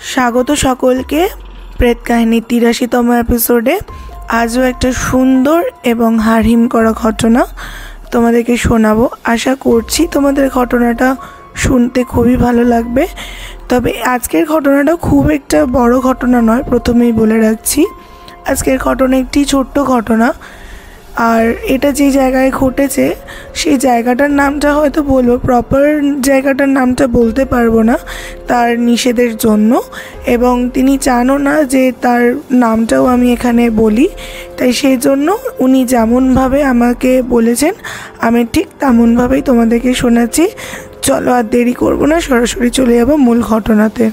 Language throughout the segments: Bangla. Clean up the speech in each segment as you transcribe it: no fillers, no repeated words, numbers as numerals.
স্বাগত সকলকে প্রেত কাহিনীর ৮৩তম এপিসোডে। আজও একটা সুন্দর এবং হাড়হিম করা ঘটনা তোমাদেরকে শোনাবো। আশা করছি তোমাদের ঘটনাটা শুনতে খুবই ভালো লাগবে। তবে আজকের ঘটনাটা খুব একটা বড় ঘটনা নয়, প্রথমেই বলে রাখছি। আজকের ঘটনা একটি ছোট্ট ঘটনা, আর এটা যে জায়গায় ঘটেছে সেই জায়গাটার নামটা হয়তো বলবো, প্রপার জায়গাটার নামটা বলতে পারবো না তার নিষেধের জন্য, এবং তিনি চানও না যে তার নামটাও আমি এখানে বলি। তাই সেই জন্য উনি যেমনভাবে আমাকে বলেছেন আমি ঠিক তেমনভাবেই তোমাদেরকে শোনাচ্ছি। চলো আর দেরি করবো না, সরাসরি চলে যাবো মূল ঘটনাতে।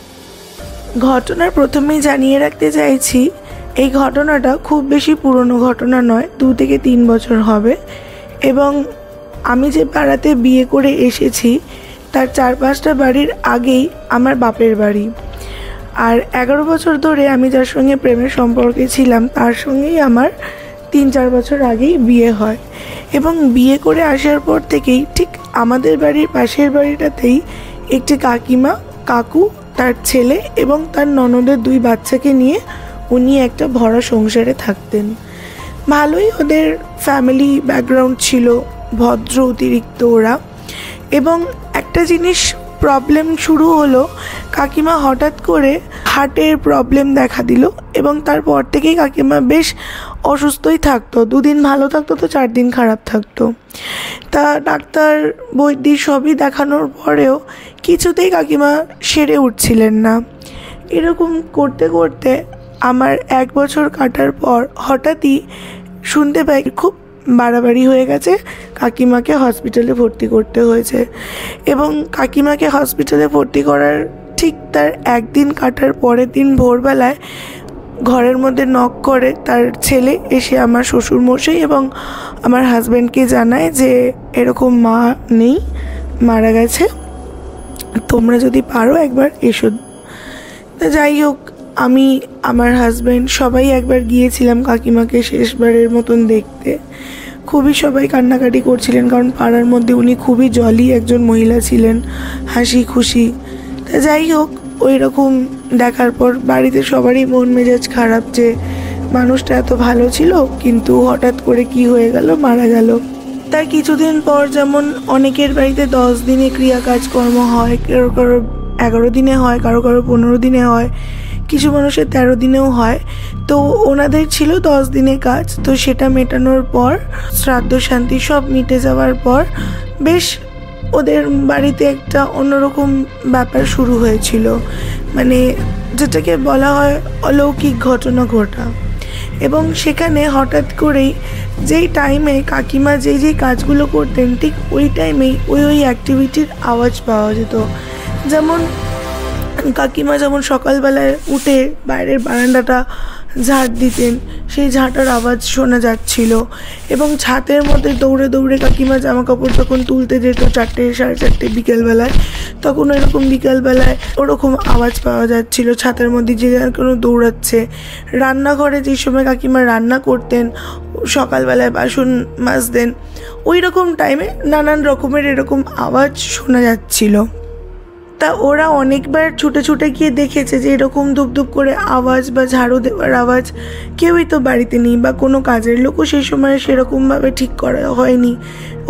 ঘটনার প্রথমেই জানিয়ে রাখতে চাইছি, এই ঘটনাটা খুব বেশি পুরনো ঘটনা নয়, 2 থেকে 3 বছর হবে। এবং আমি যে পাড়াতে বিয়ে করে এসেছি তার 4-5টা বাড়ির আগেই আমার বাপের বাড়ি। আর 11 বছর ধরে আমি যার সঙ্গে প্রেমের সম্পর্কে ছিলাম তার সঙ্গেই আমার 3-4 বছর আগেই বিয়ে হয়। এবং বিয়ে করে আসার পর থেকেই ঠিক আমাদের বাড়ির পাশের বাড়িটাতেই একটি কাকিমা, কাকু, তার ছেলে এবং তার ননদের 2 বাচ্চাকে নিয়ে উনি একটা ভরা সংসারে থাকতেন। ভালোই ওদের ফ্যামিলি ব্যাকগ্রাউন্ড ছিল, ভদ্র অতিরিক্ত ওরা। এবং একটা জিনিস প্রবলেম শুরু হলো, কাকিমা হঠাৎ করে হার্টের প্রবলেম দেখা দিল এবং তারপর থেকেই কাকিমা বেশ অসুস্থই থাকতো। 2 দিন ভালো থাকতো তো 4 দিন খারাপ থাকতো। তা ডাক্তার বৈদ্য সবই দেখানোর পরেও কিছুতেই কাকিমা সেরে উঠছিলেন না। এরকম করতে করতে আমার 1 বছর কাটার পর হঠাৎই শুনতে পাই খুব বাড়াবাড়ি হয়ে গেছে, কাকিমাকে হসপিটালে ভর্তি করতে হয়েছে। এবং কাকিমাকে হসপিটালে ভর্তি করার ঠিক তার 1 দিন কাটার পরের দিন ভোরবেলায় ঘরের মধ্যে নক করে তার ছেলে এসে আমার শ্বশুরমশাই এবং আমার হাজব্যান্ডকে জানায় যে এরকম মা নেই, মারা গেছে, তোমরা যদি পারো একবার এসো। তা যাই হোক, আমি, আমার হাজব্যান্ড সবাই একবার গিয়েছিলাম কাকিমাকে শেষবারের মতন দেখতে। খুবই সবাই কান্নাকাটি করছিলেন, কারণ পাড়ার মধ্যে উনি খুবই জলি একজন মহিলা ছিলেন, হাসি খুশি। তা যাই হোক, ওই রকম দেখার পর বাড়িতে সবারই মন মেজাজ খারাপ যে মানুষটা এত ভালো ছিল কিন্তু হঠাৎ করে কি হয়ে গেল, মারা গেল। তার কিছুদিন পর যেমন অনেকের বাড়িতে 10 দিনে ক্রিয়া কাজকর্ম হয়, কারো কারো 11 দিনে হয়, কারো কারো 15 দিনে হয়, কিছু মানুষের 13 দিনেও হয়। তো ওনাদের ছিল 10 দিনে কাজ। তো সেটা মেটানোর পর শ্রাদ্ধ শান্তি সব মিটে যাওয়ার পর বেশ ওদের বাড়িতে একটা অন্যরকম ব্যাপার শুরু হয়েছিল, মানে যেটাকে বলা হয় অলৌকিক ঘটনা ঘটা। এবং সেখানে হঠাৎ করেই যেই টাইমে কাকিমা যেই কাজগুলো করতেন ঠিক ওই টাইমেই ওই অ্যাক্টিভিটির আওয়াজ পাওয়া যেত। যেমন কাকিমা যেমন সকালবেলায় উঠে বাইরের বারান্দাটা ঝাঁট দিতেন, সেই ঝাঁটার আওয়াজ শোনা যাচ্ছিল। এবং ছাদের মধ্যে দৌড়ে দৌড়ে কাকিমা জামা কাপড় যখন তুলতে যেত 4টে 4:30 বিকেলবেলায়, তখন ওইরকম বিকেলবেলায় ওরকম আওয়াজ পাওয়া যাচ্ছিল ছাদের মধ্যে যে আর কোনো দৌড়াচ্ছে। রান্নাঘরে যে সময় কাকিমা রান্না করতেন, সকালবেলায় বাসন মাজতেন, ওই রকম টাইমে নানান রকমের এরকম আওয়াজ শোনা যাচ্ছিল। তা ওরা অনেকবার ছুটে ছুটে গিয়ে দেখেছে যে এরকম ধুপধুপ করে আওয়াজ বা ঝাড়ু দেওয়ার আওয়াজ, কেউই তো বাড়িতে নেই বা কোনো কাজের লোকও সেই সময় সেরকমভাবে ঠিক করা হয়নি,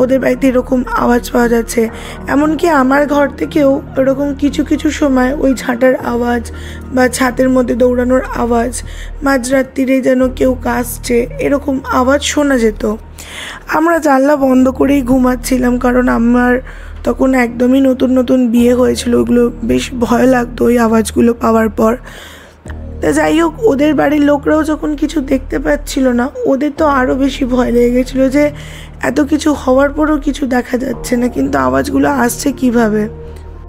ওদের বাড়িতে এরকম আওয়াজ পাওয়া যাচ্ছে। এমনকি আমার ঘর থেকেও এরকম কিছু কিছু সময় ওই ঝাঁটার আওয়াজ বা ছাদের মধ্যে দৌড়ানোর আওয়াজ, মাঝরাত্রিরে যেন কেউ কাশছে এরকম আওয়াজ শোনা যেত। আমরা জানলা বন্ধ করেই ঘুমাচ্ছিলাম, কারণ আমার তখন একদমই নতুন নতুন বিয়ে হয়েছিল, ওগুলো বেশ ভয় লাগতো ওই আওয়াজগুলো পাওয়ার পর। তা যাই হোক, ওদের বাড়ির লোকরাও যখন কিছু দেখতে পাচ্ছিল না, ওদের তো আরও বেশি ভয় লেগে গেছিলো যে এত কিছু হওয়ার পরও কিছু দেখা যাচ্ছে না, কিন্তু আওয়াজগুলো আসছে কিভাবে।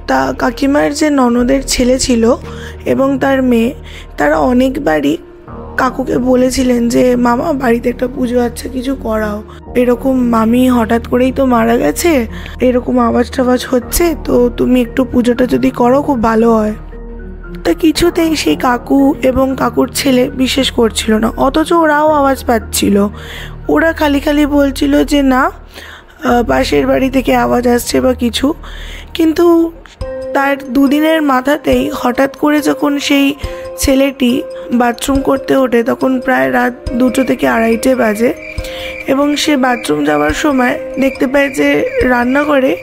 তা কাকিমার যে ননদের ছেলে ছিল এবং তার মেয়ে, তারা অনেকবারই কাকুকে বলেছিলেন যে মামা বাড়িতে একটা পুজো আছে, কিছু করাও, এরকম মামি হঠাৎ করেই তো মারা গেছে, এরকম আওয়াজ টাওয়াজ হচ্ছে, তো তুমি একটু পুজোটা যদি করো খুব ভালো হয়। তা কিছুতেই সেই কাকু এবং কাকুর ছেলে বিশেষ করছিল না, অথচ ওরাও আওয়াজ পাচ্ছিল। ওরা খালি খালি বলছিল যে না পাশের বাড়ি থেকে আওয়াজ আসছে বা কিছু, কিন্তু তার দুদিনের মাথাতেই হঠাৎ করে যখন সেই ছেলেটি বাথরুম করতে ওঠে তখন প্রায় রাত 2টো থেকে 2:30 বাজে, এবং সে বাথরুম যাওয়ার সময় দেখতে পায় যে রান্নাঘরে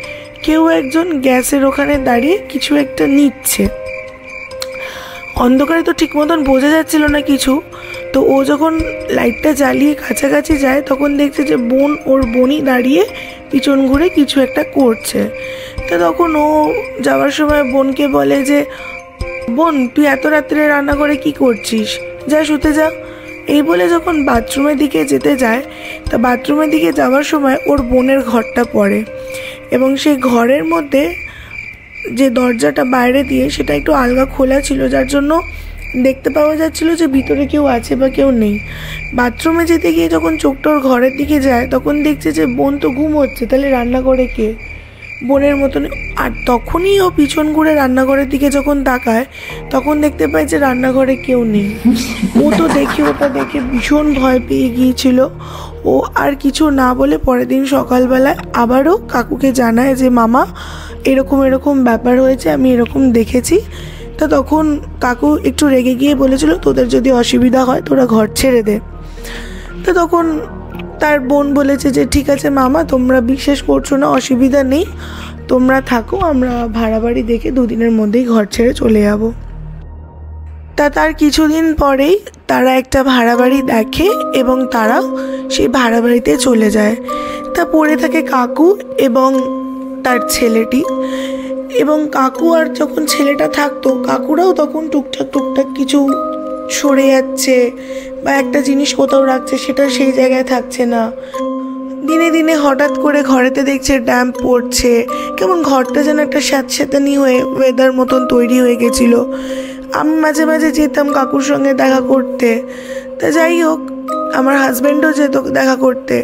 কেউ একজন গ্যাসের ওখানে দাঁড়িয়ে কিছু একটা নিচ্ছে। অন্ধকারে তো ঠিক মতন বোঝা যাচ্ছিল না কিছু, তো ও যখন লাইটটা জ্বালিয়ে কাছাকাছি যায় তখন দেখছে যে ওর বোনই দাঁড়িয়ে পিছন ঘুরে কিছু একটা করছে। তো তখন ও যাওয়ার সময় বোনকে বলে যে, বোন তুই এত রাত্রে রান্না করে কি করছিস, যা শুতে যা। এই বলে যখন বাথরুমের দিকে যেতে যায়, তা বাথরুমের দিকে যাওয়ার সময় ওর বোনের ঘরটা পড়ে, এবং সেই ঘরের মধ্যে যে দরজাটা বাইরে দিয়ে সেটা একটু আলগা খোলা ছিল, যার জন্য দেখতে পাওয়া যাচ্ছিল যে ভিতরে কেউ আছে বা কেউ নেই। বাথরুমে যেতে গিয়ে যখন চোখটা ওর ঘরের দিকে যায় তখন দেখছে যে বোন তো ঘুমোচ্ছে, তাহলে রান্না করে কে, বোনের মতন। আর তখনই ও পিছন ঘুরে রান্নাঘরের দিকে যখন তাকায় তখন দেখতে পায় যে রান্নাঘরে কেউ নেই। ওটা দেখে ভীষণ ভয় পেয়ে গিয়েছিল। ও আর কিছু না বলে পরের দিন সকালবেলায় আবারও কাকুকে জানায় যে মামা এরকম ব্যাপার হয়েছে, আমি এরকম দেখেছি। তা তখন কাকু একটু রেগে গিয়ে বলেছিল তোদের যদি অসুবিধা হয় তোরা ঘর ছেড়ে দে। তো তখন তার বোন বলেছে যে ঠিক আছে মামা, তোমরা বিশ্বাস করছো না, অসুবিধা নেই, তোমরা থাকো, আমরা ভাড়া বাড়ি দেখে 2 দিনের মধ্যেই ঘর ছেড়ে চলে যাব। তার কিছুদিন পরেই তারা একটা ভাড়া বাড়ি দেখে এবং তারা সেই ভাড়া বাড়িতে চলে যায়। তা পড়ে থাকে কাকু এবং তার ছেলেটি, এবং কাকু আর যখন ছেলেটা থাকতো কাকুরাও তখন টুকটাক কিছু সরে যাচ্ছে বা একটা জিনিস কোথাও রাখছে সেটা সেই জায়গায় থাকছে না। দিনে হঠাৎ করে ঘরেতে দেখছে ড্যাম্প পড়ছে, কেমন ঘরটা যেন একটা স্যাঁতস্যাঁতানি হয়ে ওয়েদার মতন তৈরি হয়ে গেছিলো। আমি মাঝে মাঝে যেতাম কাকুর সঙ্গে দেখা করতে, তা যাই হোক আমার হাজব্যান্ডও যেত দেখা করতে।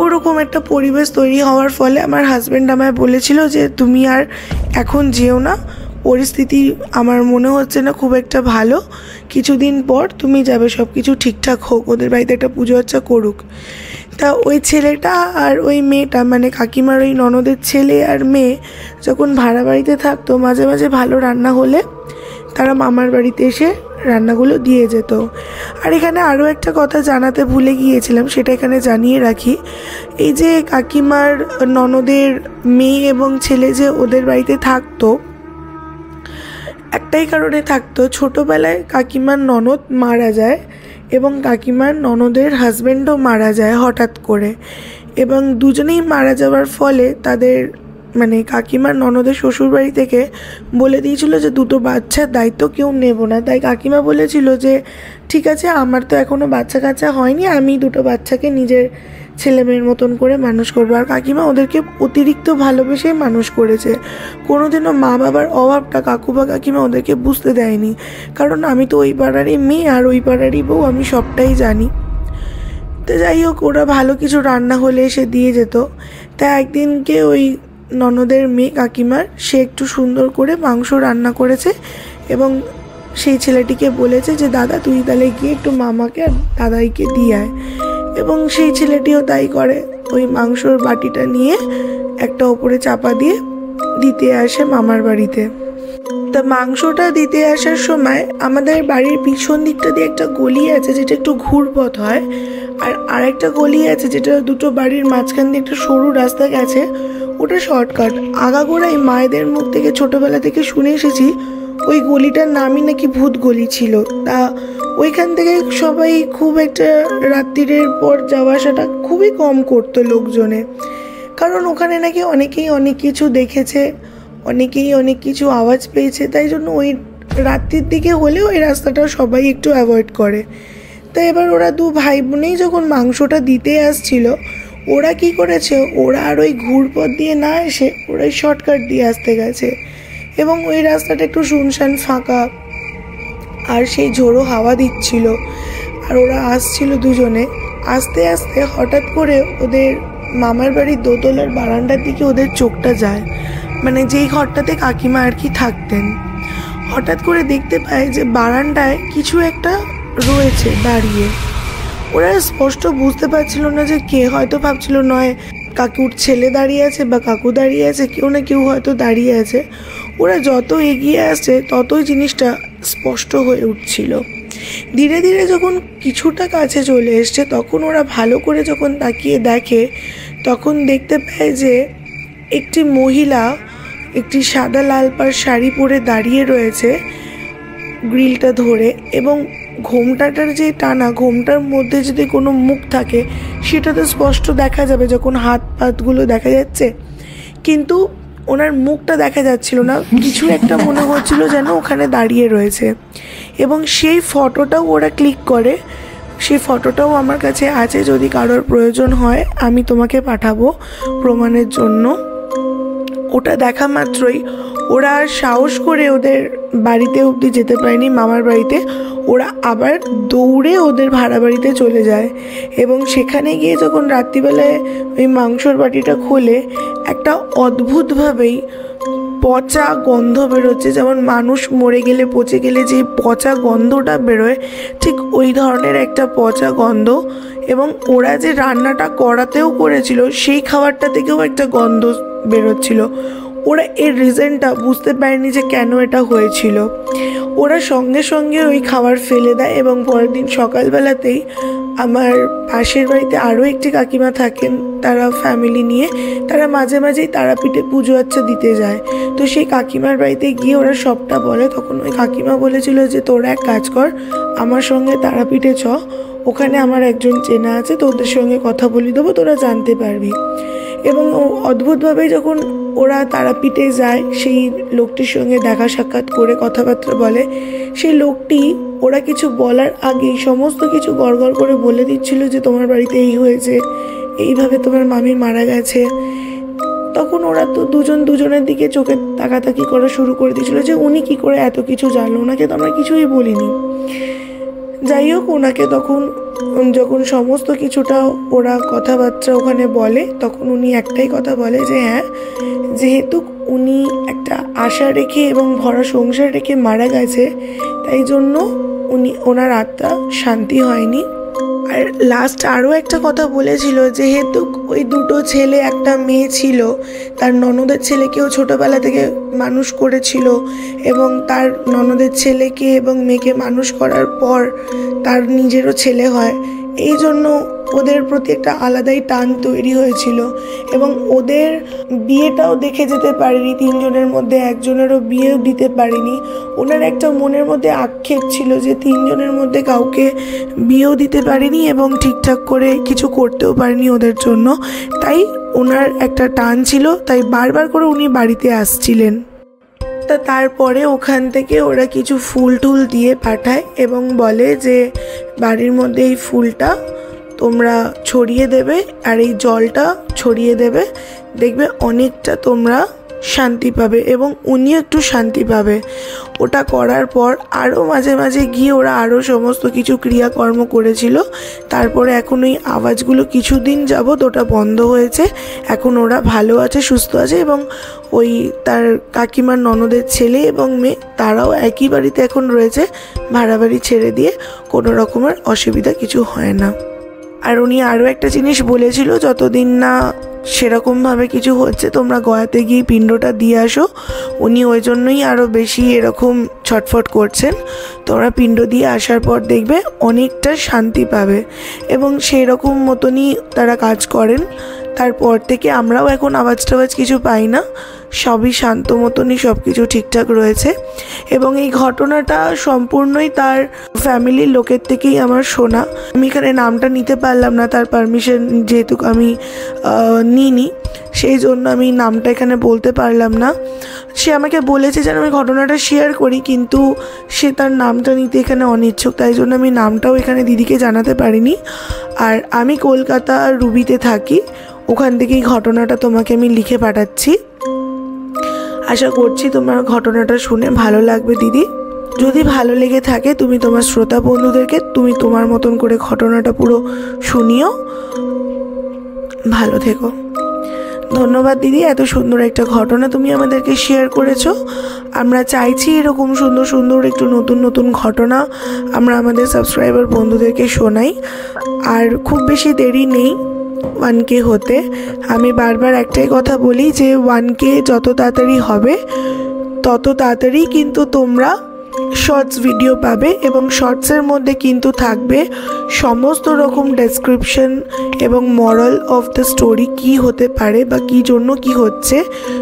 ওরকম একটা পরিবেশ তৈরি হওয়ার ফলে আমার হাজব্যান্ড আমায় বলেছিল যে তুমি আর এখন যেও না, পরিস্থিতি আমার মনে হচ্ছে না খুব একটা ভালো, কিছুদিন পর তুমি যাবে, সব কিছু ঠিকঠাক হোক, ওদের বাড়িতে একটা পুজো আর্চা করুক। তা ওই ছেলেটা আর ওই মেয়েটা, মানে কাকিমার ওই ননদের ছেলে আর মেয়ে যখন ভাড়া বাড়িতে থাকতো, মাঝে মাঝে ভালো রান্না হলে তারা মামার বাড়িতে এসে রান্নাগুলো দিয়ে যেত। আর এখানে আরও একটা কথা জানাতে ভুলে গিয়েছিলাম, সেটা এখানে জানিয়ে রাখি। এই যে কাকিমার ননদের মেয়ে এবং ছেলে যে ওদের বাড়িতে থাকতো, একটাই কারণে থাকতো, ছোটোবেলায় কাকিমার ননদ মারা যায় এবং কাকিমার ননদের হাজব্যান্ডও মারা যায় হঠাৎ করে, এবং দুজনেই মারা যাওয়ার ফলে তাদের মানে কাকিমার ননদের শ্বশুরবাড়ি থেকে বলে দিয়েছিল যে 2টো বাচ্চার দায়িত্ব কেউ নেব না। তাই কাকিমা বলেছিল যে ঠিক আছে, আমার তো এখনও বাচ্চা কাচ্চা হয়নি, আমি 2টো বাচ্চাকে নিজের ছেলে মেয়ের মতন করে মানুষ করবো। আর কাকিমা ওদেরকে অতিরিক্ত ভালোবেসেই মানুষ করেছে, কোনোদিনও মা বাবার অভাবটা কাকু বা কাকিমা ওদেরকে বুঝতে দেয়নি, কারণ আমি তো ওই পাড়ারই মেয়ে আর ওই পাড়ারই বউ, আমি সবটাই জানি। তো যাই হোক, ওরা ভালো কিছু রান্না হলে এসে দিয়ে যেত। তা একদিনকে ওই ননদের মেয়ে কাকিমার সে একটু সুন্দর করে মাংস রান্না করেছে এবং সেই ছেলেটিকে বলেছে যে দাদা তুই তাহলে গিয়ে একটু মামাকে আর দাদাইকে দিয়ে আয়, এবং সেই ছেলেটিও তাই করে, ওই মাংসর বাটিটা নিয়ে একটা ওপরে চাপা দিয়ে দিতে আসে মামার বাড়িতে। তা মাংসটা দিতে আসার সময় আমাদের বাড়ির পিছন দিকটা দিয়ে একটা গলি আছে যেটা একটু ঘুরপথ হয়, আর আরেকটা গলি আছে যেটা 2টো বাড়ির মাঝখান দিয়ে একটা সরু রাস্তা গেছে, ওটা শর্টকাট। আগাগোড়াই মায়েদের মুখ থেকে ছোটোবেলা থেকে শুনে এসেছি ওই গলিটার নামই নাকি ভূত গলি ছিল। তা ওইখান থেকে সবাই খুব একটা রাত্রিরের পর যাওয়া আসাটা খুবই কম করতো লোকজনে, কারণ ওখানে নাকি অনেকেই অনেক কিছু দেখেছে, অনেকেই অনেক কিছু আওয়াজ পেয়েছে, তাই জন্য ওই রাত্রির দিকে হলেও ওই রাস্তাটা সবাই একটু অ্যাভয়েড করে। তাই এবার ওরা 2 ভাই বোনেই যখন মাংসটা দিতে আসছিল, ওরা কি করেছে, ওরা আর ওই ঘুরপথ দিয়ে না এসে ওরা শর্টকাট দিয়ে আসতে গেছে, এবং ওই রাস্তাটা একটু শুনশান ফাঁকা আর সেই ঝোড়ো হাওয়া দিচ্ছিল, আর ওরা আসছিল দুজনে। আস্তে আস্তে হঠাৎ করে ওদের মামার বাড়ির দোতলার বারান্দার দিকে ওদের চোখটা যায়, মানে যেই ঘরটাতে কাকিমা আর কি থাকতেন। হঠাৎ করে দেখতে পায় যে বারান্দায় কিছু একটা রয়েছে দাঁড়িয়ে। ওরা স্পষ্ট বুঝতে পারছিল না যে কে, হয়তো ভাবছিল নয় কাকুর ছেলে দাঁড়িয়ে আছে বা কাকু দাঁড়িয়ে আছে, কেউ না কেউ হয়তো দাঁড়িয়ে আছে। ওরা যত এগিয়ে আসছে ততই জিনিসটা স্পষ্ট হয়ে উঠছিল। ধীরে ধীরে যখন কিছুটা কাছে চলে এসছে তখন ওরা ভালো করে যখন তাকিয়ে দেখে তখন দেখতে পায় যে একটি মহিলা একটি সাদা লাল পাড় শাড়ি পরে দাঁড়িয়ে রয়েছে গ্রিলটা ধরে, এবং ঘোমটাটার যে টানা, ঘোমটার মধ্যে যদি কোনো মুখ থাকে সেটা তো স্পষ্ট দেখা যাবে যখন হাত পাতগুলো দেখা যাচ্ছে, কিন্তু ওনার মুখটা দেখা যাচ্ছিল না। কিছু একটা মনে হচ্ছিল যেন ওখানে দাঁড়িয়ে রয়েছে, এবং সেই ফটোটাও ওরা ক্লিক করে। সেই ফটোটাও আমার কাছে আছে, যদি কারোর প্রয়োজন হয় আমি তোমাকে পাঠাবো প্রমাণের জন্য। ওটা দেখা মাত্রই ওরা আর সাহস করে ওদের বাড়িতে অবধি যেতে পারেনি, মামার বাড়িতে। ওরা আবার দৌড়ে ওদের ভাড়া বাড়িতে চলে যায়, এবং সেখানে গিয়ে যখন রাত্রিবেলায় ওই মাংসর বাটিটা খোলে একটা অদ্ভুতভাবেই পচা গন্ধ বেরোচ্ছে, যেমন মানুষ মরে গেলে পচে গেলে যে পচা গন্ধটা বেরোয় ঠিক ওই ধরনের একটা পচা গন্ধ। এবং ওরা যে রান্নাটা করাতেও করেছিল সেই খাবারটা থেকেও একটা গন্ধ বেরোচ্ছিল। ওরা এর রিজনটা বুঝতে পারেনি যে কেন এটা হয়েছিল। ওরা সঙ্গে সঙ্গে ওই খাবার ফেলে দেয়, এবং পরের দিন সকালবেলাতেই আমার পাশের বাড়িতে আরও একটি কাকিমা থাকেন, তারা ফ্যামিলি নিয়ে তারা মাঝে মাঝেই তারাপীঠে পুজো আচ্ছা দিতে যায়। তো সেই কাকিমার বাড়িতে গিয়ে ওরা সবটা বলে। তখন ওই কাকিমা বলেছিল যে তোরা এক কাজ কর, আমার সঙ্গে তারাপীঠে চ, ওখানে আমার একজন চেনা আছে, তোদের সঙ্গে কথা বলে দেবো, তোরা জানতে পারবি। এবং অদ্ভুতভাবে যখন ওরা তারাপীঠে যায় সেই লোকটির সঙ্গে দেখা সাক্ষাৎ করে কথাবার্তা বলে, সেই লোকটি ওরা কিছু বলার আগেই সমস্ত কিছু গড়গড় করে বলে দিচ্ছিল যে তোমার বাড়িতে এই হয়েছে, এইভাবে তোমার মামি মারা গেছে। তখন ওরা তো দুজনের দিকে চোখে তাকাতাকি করা শুরু করে দিয়েছিল যে উনি কি করে এত কিছু জানলো, ওনাকে তো আমরা কিছুই বলিনি। যাই হোক, ওনাকে তখন যখন সমস্ত কিছুটা ওরা কথাবার্তা ওখানে বলে তখন উনি একটাই কথা বলে যে হ্যাঁ, যেহেতু উনি একটা আশা রেখে এবং ভরা সংসার রেখে মারা গেছে, তাই জন্য ওনার আত্মা শান্তি হয়নি। আর লাস্ট আরও একটা কথা বলেছিল, যেহেতু ওই দুটো ছেলে একটা মেয়ে ছিল, তার ননদের ছেলেকেও ছোটোবেলা থেকে মানুষ করেছিল, এবং তার ননদের ছেলেকে এবং মেয়েকে মানুষ করার পর তার নিজেরও ছেলে হয়, এই জন্য ওদের প্রতি একটা আলাদাই টান তৈরি হয়েছিল। এবং ওদের বিয়েটাও দেখে যেতে পারেনি, তিনজনের মধ্যে একজনেরও বিয়েও দিতে পারেনি। ওনার একটা মনের মধ্যে আক্ষেপ ছিল যে তিনজনের মধ্যে কাউকে বিয়েও দিতে পারেনি এবং ঠিকঠাক করে কিছু করতেও পারেনি ওদের জন্য। তাই ওনার একটা টান ছিল, তাই বারবার করে উনি বাড়িতে আসছিলেন। তারপরে ওখান থেকে ওরা কিছু ফুল টুল দিয়ে পাঠায় এবং বলে যে বাড়ির মধ্যে এই ফুলটা তোমরা ছড়িয়ে দেবে আর এই জলটা ছড়িয়ে দেবে, দেখবে অনেকটা তোমরা শান্তি পাবে এবং উনিও একটু শান্তি পাবে। ওটা করার পর আরও মাঝে মাঝে গিয়ে ওরা আরও সমস্ত কিছু ক্রিয়াকর্ম করেছিল। তারপরে এখন ওই আওয়াজগুলো কিছুদিন যাবৎ ওটা বন্ধ হয়েছে, এখন ওরা ভালো আছে, সুস্থ আছে, এবং ওই তার কাকিমার ননদের ছেলে এবং মেয়ে তারাও একই বাড়িতে এখন রয়েছে, ভাড়া বাড়ি ছেড়ে দিয়ে কোনো রকমের অসুবিধা কিছু হয় না। আর উনি আরও একটা জিনিস বলেছিল, যতদিন না সেরকমভাবে কিছু হচ্ছে তোমরা গয়াতে গিয়ে পিণ্ডটা দিয়ে আসো। উনি ওই জন্যই আরও বেশি এরকম ছটফট করছেন। তোমরা পিণ্ড দিয়ে আসার পর দেখবে অনেকটা শান্তি পাবে, এবং সেই রকম মতনই তারা কাজ করেন। তারপর থেকে আমরাও এখন আওয়াজ টাওয়াজ কিছু পাই না, সবই শান্ত মতনই সব কিছু ঠিকঠাক রয়েছে। এবং এই ঘটনাটা সম্পূর্ণই তার ফ্যামিলির লোকের থেকেই আমার শোনা। আমি এখানে নামটা নিতে পারলাম না, তার পারমিশন যেহেতু আমি নিইনি, সেই জন্য আমি নামটা এখানে বলতে পারলাম না। সে আমাকে বলেছে যেন আমি ঘটনাটা শেয়ার করি, কিন্তু সে তার নামটা নিতে এখানে অনিচ্ছুক, তাই জন্য আমি নামটাও এখানে দিদিকে জানাতে পারিনি। আর আমি কলকাতা রুবিতে থাকি, ওখান থেকেই ঘটনাটা তোমাকে আমি লিখে পাঠাচ্ছি। আশা করছি তোমার ঘটনাটা শুনে ভালো লাগবে দিদি। যদি ভালো লেগে থাকে তুমি তোমার শ্রোতা বন্ধুদেরকে তুমি তোমার মতন করে ঘটনাটা পুরো শুনিও। ভালো থেকো। ধন্যবাদ দিদি, এত সুন্দর একটা ঘটনা তুমি আমাদেরকে শেয়ার করেছো। আমরা চাইছি এরকম সুন্দর সুন্দর একটু নতুন নতুন ঘটনা আমরা আমাদের সাবস্ক্রাইবার বন্ধুদেরকে শোনাই। আর খুব বেশি দেরি নেই 1K হতে। আমি বারবার একটাই কথা বলি যে 1K যত তাড়াতাড়ি হবে তত তাড়াতাড়ি কিন্তু তোমরা শর্টস ভিডিও পাবে এবং শর্টসের মধ্যে কিন্তু থাকবে সমস্ত রকম ডেসক্রিপশন এবং মরাল অফ দ্য স্টোরি কী হতে পারে বা কী জন্য কী হচ্ছে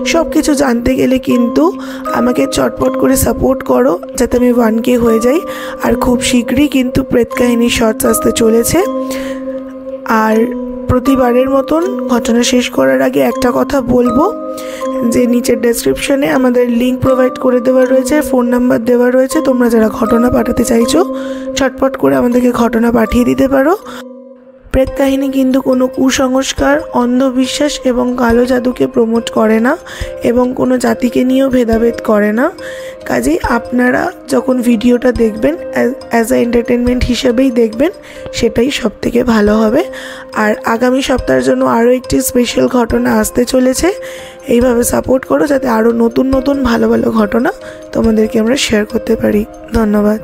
সব কিছু জানতে গেলে কিন্তু আমাকে চটপট করে সাপোর্ট করো যাতে আমি 1K হয়ে যাই। আর খুব শীঘ্রই কিন্তু প্রেত কাহিনী শর্টস আসতে চলেছে। আর প্রতিবারের মতন ঘটনা শেষ করার আগে একটা কথা বলবো যে নিচের ডেসক্রিপশনে আমাদের লিঙ্ক প্রোভাইড করে দেওয়া রয়েছে, ফোন নাম্বার দেওয়া রয়েছে। তোমরা যারা ঘটনা পাঠাতে চাইছো চটপট করে আমাদেরকে ঘটনা পাঠিয়ে দিতে পারো। প্রেত কাহিনী কিন্তু কোনো কুসংস্কার, অন্ধবিশ্বাস এবং কালো জাদুকে প্রমোট করে না এবং কোনো জাতিকে নিয়েও ভেদাভেদ করে না। কাজেই আপনারা যখন ভিডিওটা দেখবেন অ্যাজ আ এন্টারটেনমেন্ট হিসেবেই দেখবেন, সেটাই সবথেকে ভালো হবে। আর আগামী সপ্তাহের জন্য আরও একটি স্পেশাল ঘটনা আসতে চলেছে। এইভাবে সাপোর্ট করো যাতে আরও নতুন নতুন ভালো ভালো ঘটনা তোমাদেরকে আমরা শেয়ার করতে পারি। ধন্যবাদ।